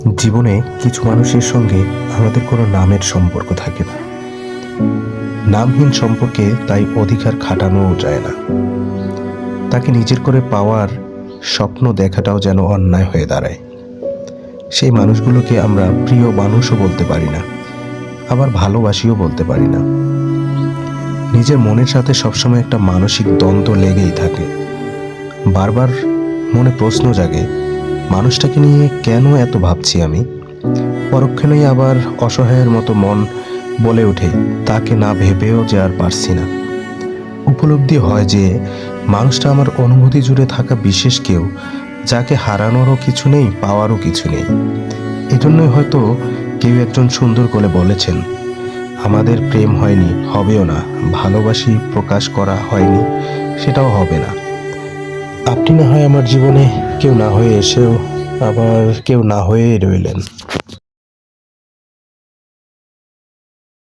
জীবনে কিছু মানুষের সঙ্গে আমাদের কোনো নামের সম্পর্ক থাকে না। নামহীন সম্পর্কে তাই অধিকার খাটানোও যায় না। তাকে নিজের করে পাওয়ার স্বপ্ন দেখাটাও যেন অন্যায় হয়ে দাঁড়ায়। সেই মানুষগুলোকে আমরা প্রিয় মানুষও বলতে পারি না, আবার ভালোবাসিও বলতে পারি না। নিজের মনের সাথে সবসময় একটা মানসিক দ্বন্দ্ব লেগেই থাকে। বারবার মনে প্রশ্ন জাগে, মানুষটাকে নিয়ে কেন এত ভাবছি আমি। পরক্ষণেই আবার অসহায়ের মতো মন বলে ওঠে, তাকে না ভেবেও যে আর পারছি না। উপলব্ধি হয় যে মানুষটা আমার অনুভূতি জুড়ে থাকা বিশেষ কেউ, যাকে হারানোরও কিছু নেই, পাওয়ারও কিছু নেই। এজন্যই হয়তো কেউ একজন সুন্দর করে বলেছেন, আমাদের প্রেম হয়নি, হবেও না, ভালোবাসি প্রকাশ করা হয়নি, সেটাও হবে না। আপনি না হয় আমার জীবনে কেউ না হয়ে এসেও আবার কেউ না হয়ে রইলেন।